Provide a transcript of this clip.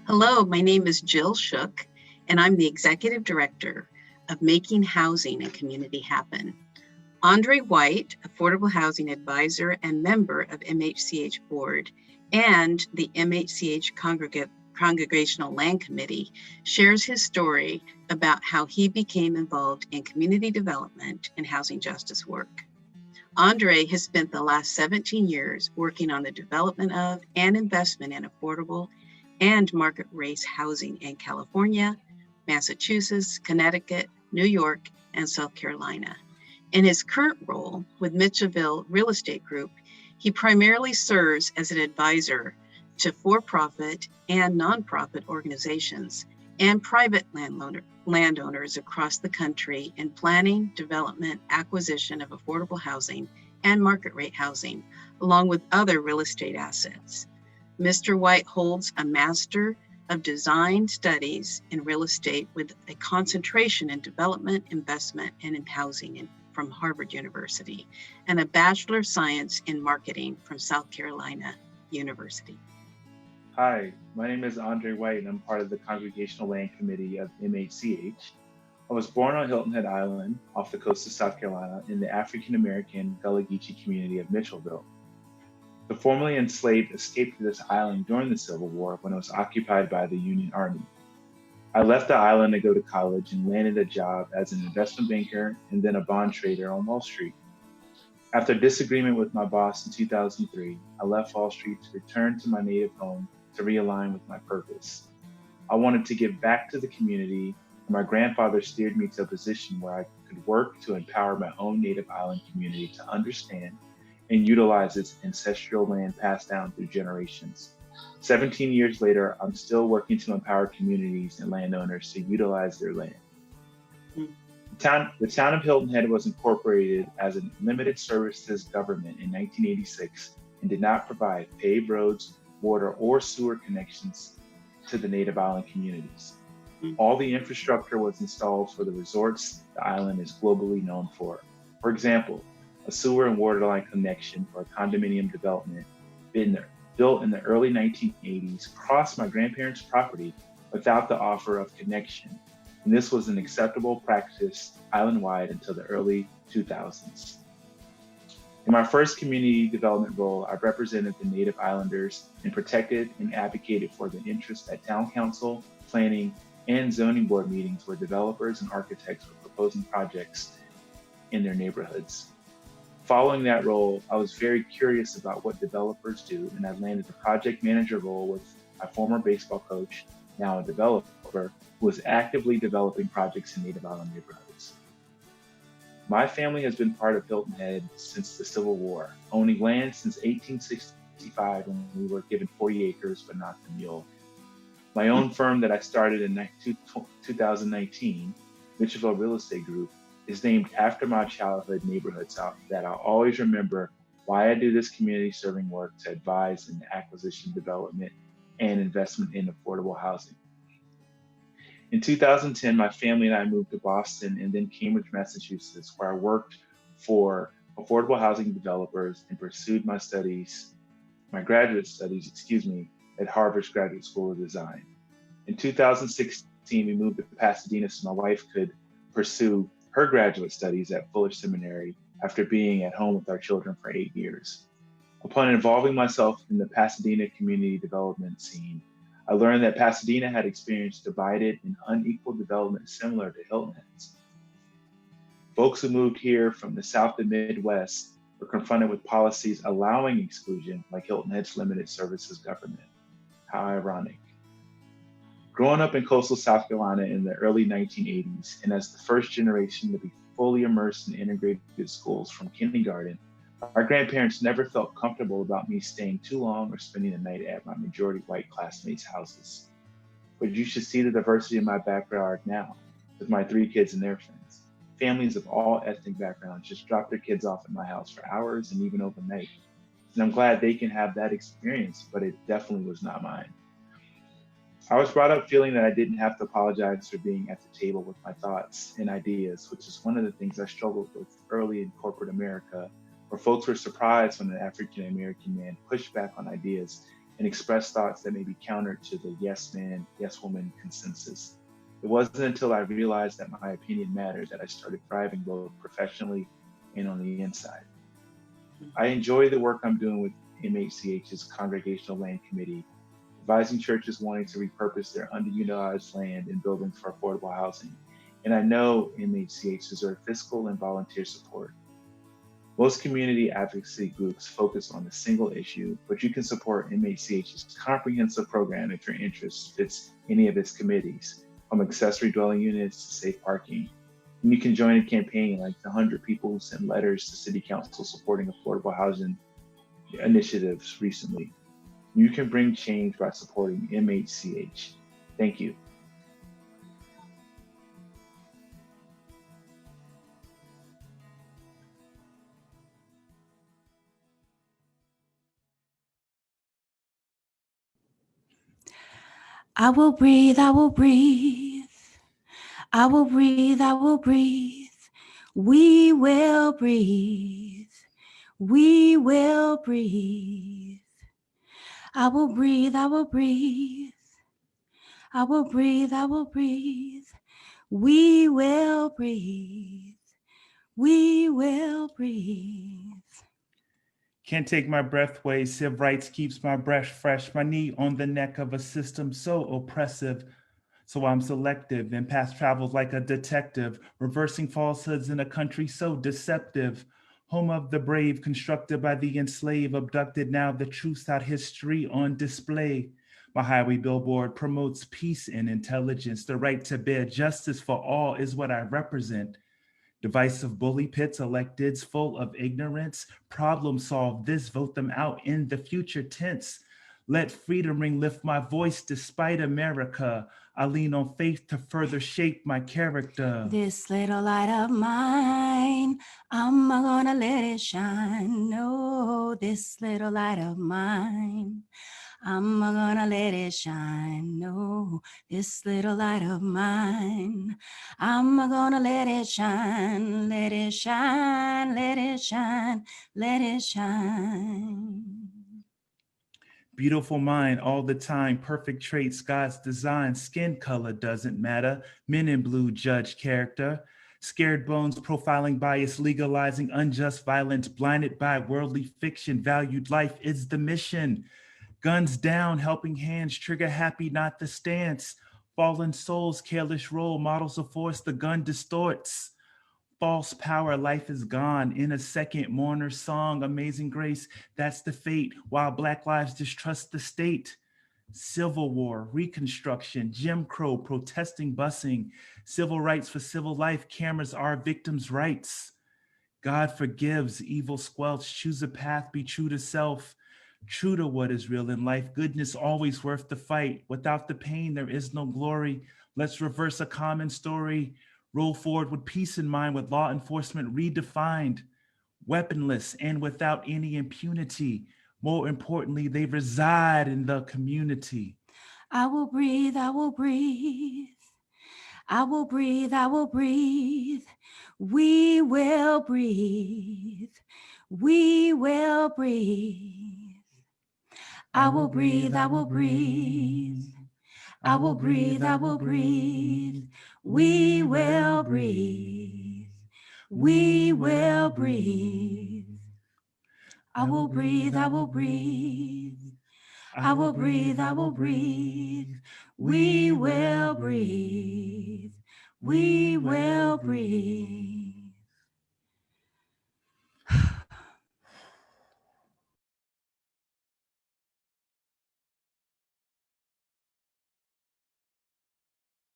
Hello, my name is Jill Shook, and I'm the Executive Director of Making Housing and Community Happen. Andre White, Affordable Housing Advisor and member of MHCH Board and the MHCH Congregational Land Committee, shares his story about how he became involved in community development and housing justice work. Andre has spent the last 17 years working on the development of and investment in affordable and market race housing in California, Massachusetts, Connecticut, New York, and South Carolina. In his current role with Mitchellville Real Estate Group, he primarily serves as an advisor to for-profit and nonprofit organizations and private landowners across the country in planning, development, acquisition of affordable housing and market rate housing, along with other real estate assets. Mr. White holds a Master of Design Studies in Real Estate with a concentration in development, investment, and in housing from Harvard University, and a Bachelor of Science in Marketing from South Carolina University. Hi, my name is Andre White, and I'm part of the Congregational Land Committee of MHCH. I was born on Hilton Head Island off the coast of South Carolina in the African American Gullah Geechee community of Mitchellville. The formerly enslaved escaped to this island during the Civil War when it was occupied by the Union Army. I left the island to go to college and landed a job as an investment banker and then a bond trader on Wall Street. After disagreement with my boss in 2003, I left Wall Street to return to my native home to realign with my purpose. I wanted to give back to the community, and my grandfather steered me to a position where I could work to empower my own native island community to understand and utilize its ancestral land passed down through generations. 17 years later, I'm still working to empower communities and landowners to utilize their land. The town of Hilton Head was incorporated as a limited services government in 1986 and did not provide paved roads, water, or sewer connections to the native island communities. All the infrastructure was installed for the resorts the island is globally known for. For example, a sewer and water line connection for a condominium development built in the early 1980s crossed my grandparents' property without the offer of connection. And this was an acceptable practice island-wide until the early 2000s. In my first community development role, I represented the Native Islanders and protected and advocated for the interests at town council, planning, and zoning board meetings where developers and architects were proposing projects in their neighborhoods. Following that role, I was very curious about what developers do, and I landed a project manager role with my former baseball coach, now a developer, who was actively developing projects in Native Island neighborhoods. My family has been part of Hilton Head since the Civil War, owning land since 1865 when we were given 40 acres but not the mule. My own firm that I started in 2019, Mitchellville Real Estate Group, is named after my childhood neighborhoods that I'll always remember why I do this community serving work to advise in acquisition, development, and investment in affordable housing. In 2010, my family and I moved to Boston and then Cambridge, Massachusetts, where I worked for affordable housing developers and pursued my graduate studies, at Harvard's Graduate School of Design. In 2016, we moved to Pasadena so my wife could pursue her graduate studies at Fuller Seminary after being at home with our children for 8 years. Upon involving myself in the Pasadena community development scene, I learned that Pasadena had experienced divided and unequal development similar to Hilton Head's. Folks who moved here from the South and Midwest were confronted with policies allowing exclusion, like Hilton Head's limited services government. How ironic. Growing up in coastal South Carolina in the early 1980s, and as the first generation to be fully immersed in integrated schools from kindergarten, our grandparents never felt comfortable about me staying too long or spending the night at my majority white classmates' houses. But you should see the diversity in my backyard now, with my 3 kids and their friends. Families of all ethnic backgrounds just drop their kids off at my house for hours and even overnight. And I'm glad they can have that experience, but it definitely was not mine. I was brought up feeling that I didn't have to apologize for being at the table with my thoughts and ideas, which is one of the things I struggled with early in corporate America, where folks were surprised when an African American man pushed back on ideas and express thoughts that may be counter to the yes man, yes woman consensus. It wasn't until I realized that my opinion mattered that I started thriving both professionally and on the inside. I enjoy the work I'm doing with MHCH's Congregational Land Committee, advising churches wanting to repurpose their underutilized land and buildings for affordable housing. And I know MHCH deserves fiscal and volunteer support. Most community advocacy groups focus on a single issue, but you can support MHCH's comprehensive program if your interest fits any of its committees, from accessory dwelling units to safe parking. And you can join a campaign like the 100 people who sent letters to City Council supporting affordable housing initiatives recently. You can bring change by supporting MHCH. Thank you. I will breathe, I will breathe. I will breathe, I will breathe. We will breathe. We will breathe. I will breathe, I will breathe. I will breathe, I will breathe. We will breathe. We will breathe. Can't take my breath away. Civ rights keeps my breath fresh. My knee on the neck of a system so oppressive. So I'm selective and past travels like a detective, reversing falsehoods in a country so deceptive. Home of the brave, constructed by the enslaved, abducted now the truth's out history on display. My highway billboard promotes peace and intelligence. The right to bear justice for all is what I represent. Divisive bully pits, electeds full of ignorance. Problem solve this, vote them out in the future tense. Let freedom ring, lift my voice despite America. I lean on faith to further shape my character. This little light of mine, I'm gonna let it shine. No, this little light of mine, I'm gonna let it shine. No, this little light of mine, I'm gonna let it shine. Let it shine, let it shine, let it shine. Beautiful mind all the time, perfect traits, God's design, skin color doesn't matter. Men in blue judge character. Scared bones, profiling bias, legalizing unjust violence, blinded by worldly fiction, valued life is the mission. Guns down, helping hands, trigger happy, not the stance. Fallen souls, careless role, models of force, the gun distorts. False power, life is gone. In a second, mourner song, amazing grace, that's the fate. While Black lives distrust the state. Civil war, reconstruction, Jim Crow, protesting busing. Civil rights for civil life, cameras are victims' rights. God forgives, evil squelch, choose a path, be true to self. True to what is real in life, goodness always worth the fight. Without the pain, there is no glory. Let's reverse a common story. Roll forward with peace in mind, with law enforcement redefined, weaponless and without any impunity. More importantly, they reside in the community. I will breathe, I will breathe. I will breathe, I will breathe. We will breathe. We will breathe. I will breathe, I will breathe. I will breathe, I will breathe. We will breathe. We will breathe. I will breathe, I will breathe. I will breathe, I will breathe. We will breathe. We will breathe.